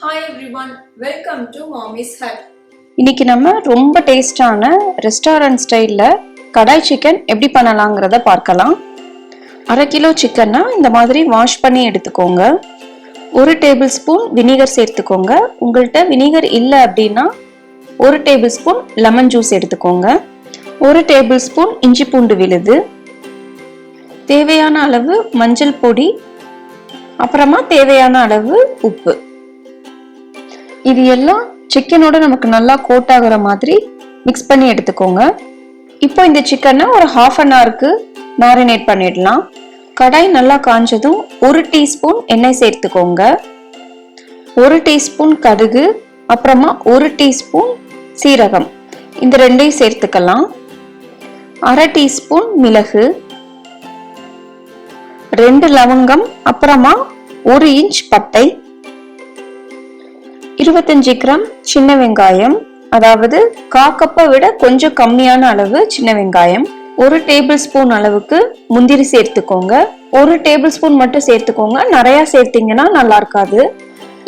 Hi everyone, welcome to Mommy's Hut. இன்னைக்கு நம்ம ரொம்ப டேஸ்டான ரெஸ்டாரண்ட் ஸ்டைல்ல கடாய் சிக்கன் எப்படி பண்ணலாங்கிறத பார்க்கலாம். 1/2 கிலோ சிக்கனை இந்த மாதிரி வாஷ் பண்ணி எடுத்துக்கோங்க. 1 டேபிள் ஸ்பூன் வினிகர் சேர்த்துக்கோங்க. உங்கள்கிட்ட வினிகர் இல்லை அப்படின்னா 1 டேபிள் ஸ்பூன் லெமன் ஜூஸ் எடுத்துக்கோங்க. 1 டேபிள் ஸ்பூன் இஞ்சி பூண்டு விழுது, தேவையான அளவு மஞ்சள் பொடி, அப்புறமா தேவையான அளவு உப்பு. இது எல்லாம் சிக்கனோட நமக்கு நல்லா கோட் ஆகுற மாதிரி மிக்ஸ் பண்ணி எடுத்துக்கோங்க. இப்போ இந்த சிக்கனை ஒரு 1/2 அன் ஹவருக்கு மேரினேட் பண்ணிடலாம். கடாய் நல்லா காஞ்சதும் 1 டீஸ்பூன் எண்ணெய் சேர்த்துக்கோங்க. 1 டீஸ்பூன் கடுகு, அப்புறமா 1 டீஸ்பூன் சீரகம், இந்த ரெண்டையும் சேர்த்துக்கலாம். 1/2 டீஸ்பூன் மிளகு, 2 லவங்கம், அப்புறமா 1 இன்ச் பட்டை, 25 கிராம் சின்ன வெங்காயம், அதாவது 1/4 கப்பை விட கொஞ்சம் கம்மியான அளவு சின்ன வெங்காயம், 1 டேபிள் ஸ்பூன் அளவுக்கு முந்திரி சேர்த்துக்கோங்க. 1 டேபிள் ஸ்பூன் மட்டும் சேர்த்துக்கோங்க, நிறைய சேர்த்தீங்கன்னா நல்லா இருக்காது.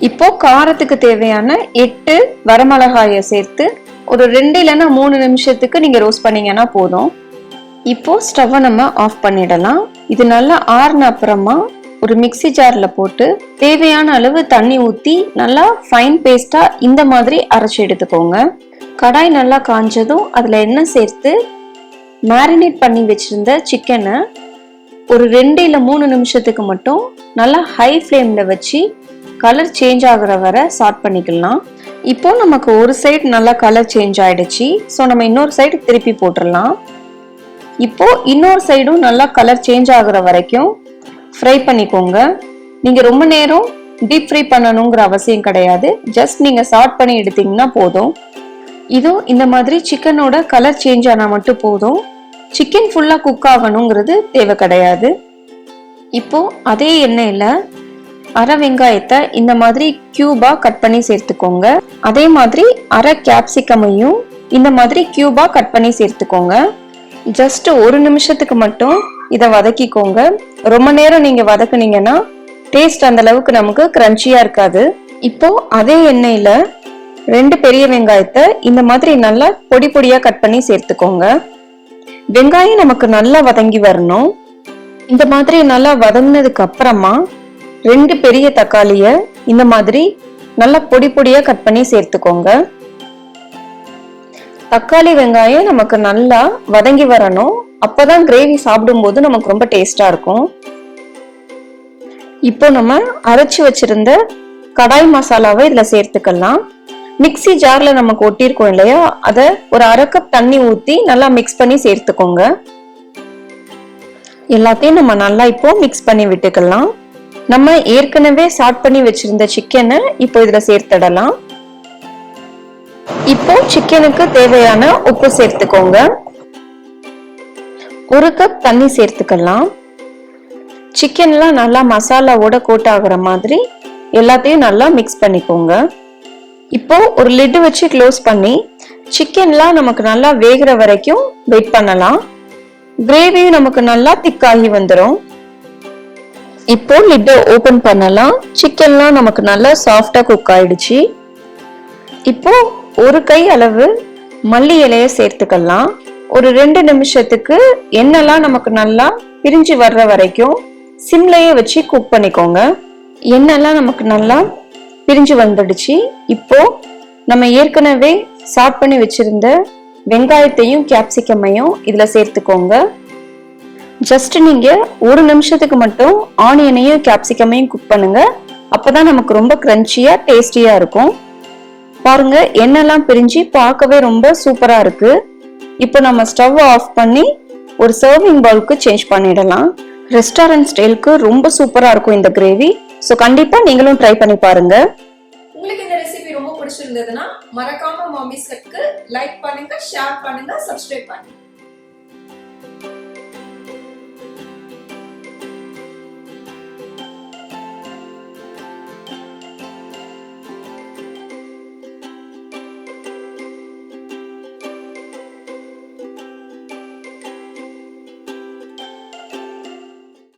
இப்போ காரத்துக்கு தேவையான 8 வரமிளகாயை சேர்த்து ஒரு 2 இல்லைன்னா 3 நிமிஷத்துக்கு நீங்க ரோஸ்ட் பண்ணீங்கன்னா போதும். இப்போ ஸ்டவ்வை நம்ம ஆஃப் பண்ணிடலாம். இது நல்லா ஆறுன அப்புறமா ஒரு மிக்ஸி ஜார்ல போட்டு தேவையான அளவு தண்ணி ஊற்றி நல்லா ஃபைன் பேஸ்டா இந்த மாதிரி அரைச்சி எடுத்துக்கோங்க. கடாய் நல்லா காஞ்சதும் அதுல எண்ணெய் சேர்த்து மேரினேட் பண்ணி வச்சிருந்த சிக்கனை ஒரு 2 இல்லை 3 நிமிஷத்துக்கு மட்டும் நல்லா ஹை ஃப்ளேம்ல வச்சு கலர் சேஞ்ச் ஆகுற வரை சாட் பண்ணிக்கலாம். இப்போ நமக்கு ஒரு சைடு நல்லா கலர் சேஞ்ச் ஆயிடுச்சு. ஸோ நம்ம இன்னொரு சைடு திருப்பி போட்டுடலாம். இப்போ இன்னொரு சைடும் நல்லா கலர் சேஞ்ச் ஆகுற வரைக்கும் ஃப்ரை பண்ணிக்கோங்க. நீங்க ரொம்ப நேரம் டீப் ஃப்ரை பண்ணணுங்கிற அவசியம் கிடையாது. ஜஸ்ட் நீங்க சாட் பண்ணி எடுத்தீங்கன்னா போதும். இதுவும் இந்த மாதிரி சிக்கனோட கலர் சேஞ்ச் ஆனா மட்டும் போதும். சிக்கன் ஃபுல்லா குக் ஆகணுங்கிறது தேவை கிடையாது. இப்போ அதே எண்ணெயில அரை வெங்காயத்தை இந்த மாதிரி கியூபா கட் பண்ணி சேர்த்துக்கோங்க. அதே மாதிரி அரை கேப்சிகமையும் இந்த மாதிரி கியூபா கட் பண்ணி சேர்த்துக்கோங்க. ஜஸ்ட் 1 நிமிஷத்துக்கு மட்டும் இதை வதக்கிக்கோங்க. ரொம்ப நேரம் நீங்க வதக்குனீங்கன்னா டேஸ்ட் அந்த அளவுக்கு நமக்கு கிரன்ச்சியா இருக்காது. இப்போ அதே எண்ணெயில 2 பெரிய வெங்காயத்தை இந்த மாதிரி நல்லா பொடி பொடியா கட் பண்ணி சேர்த்துக்கோங்க. வெங்காயம் நமக்கு நல்லா வதங்கி வரணும். இந்த மாதிரி நல்லா வதங்கினதுக்கு அப்புறமா 2 பெரிய தக்காளிய இந்த மாதிரி நல்லா பொடி பொடியா கட் பண்ணி சேர்த்துக்கோங்க. தக்காளி வெங்காயம் நமக்கு நல்லா வதங்கி வரணும். அப்பதான் கிரேவி சாப்பிடும்போது நமக்கு ரொம்ப டேஸ்டா இருக்கும். இப்போ நம்ம அரைச்சு வச்சிருந்த கடாய் மசாலாவை இதுல சேர்த்துக்கலாம். மிக்ஸி ஜார்ல நமக்கு ஒட்டியிருக்கோம் இல்லையா, அதை ஒரு 1/2 கப் தண்ணி ஊத்தி நல்லா மிக்ஸ் பண்ணி சேர்த்துக்கோங்க. எல்லாத்தையும் நம்ம நல்லா இப்போ மிக்ஸ் பண்ணி விட்டுக்கலாம். நம்ம ஏற்கனவே சாட் பண்ணி வச்சிருந்த சிக்கனை இப்போ இதுல சேர்த்துடலாம். இப்போ சிக்கனுக்கு தேவையான உப்பு சேர்த்துக்கோங்க. 1 கப் தண்ணி சேர்த்துக்கலாம். சிக்கன்லாம் நல்லா மசாலாவோட கோட் ஆகுற மாதிரி எல்லாத்தையும் நல்லா மிக்ஸ் பண்ணிக்கோங்க. இப்போ ஒரு லிட் வச்சு க்ளோஸ் பண்ணி சிக்கன்லாம் நமக்கு நல்லா வேகிற வரைக்கும் வெயிட் பண்ணலாம். கிரேவியும் நமக்கு நல்லா திக்காகி வந்துடும். இப்போ லிட்டை ஓபன் பண்ணலாம். சிக்கன்லாம் நமக்கு நல்லா சாஃப்டா குக் ஆயிடுச்சு. இப்போ ஒரு கை அளவு மல்லி இலைய சேர்த்துக்கலாம். ஒரு 2 நிமிஷத்துக்கு எண்ணெய்லாம் நமக்கு நல்லா பிரிஞ்சு வர்ற வரைக்கும் சிம்லயே வச்சு குக் பண்ணிக்கோங்க. எண்ணெய்லாம் நமக்கு நல்லா பிரிஞ்சு வந்துடுச்சு. இப்போ நம்ம ஏற்கனவே சாட் பண்ணி வச்சிருந்த வெங்காயத்தையும் கேப்சிகமையும் இதுல சேர்த்துக்கோங்க. ஜஸ்ட் நீங்க 1 நிமிஷத்துக்கு மட்டும் ஆனியனையும் கேப்சிகமையும் குக் பண்ணுங்க. அப்பதான் நமக்கு ரொம்ப கிரன்ச்சியா டேஸ்டியா இருக்கும். பாருங்க, எண்ணெய்லாம் பிரிஞ்சு பார்க்கவே ரொம்ப சூப்பரா இருக்கு. இப்போ நம்ம ஸ்டவ் ஆஃப் பண்ணி ஒரு சர்விங் பவுலுக்கு சேஞ்ச் பண்ணிடலாம். ரெஸ்டாரண்ட் ஸ்டைலுக்கு ரொம்ப சூப்பரா இருக்கும் இந்த கிரேவி. ஸோ கண்டிப்பா நீங்களும் ட்ரை பண்ணி பாருங்க. உங்களுக்கு இந்த ரெசிபி ரொம்ப பிடிச்சிருந்ததுன்னா மறக்காம மாமிஸ் ஹட்க்கு லைக் பண்ணுங்க, ஷேர் பண்ணுங்க, சப்ஸ்கிரைப் பண்ணுங்க.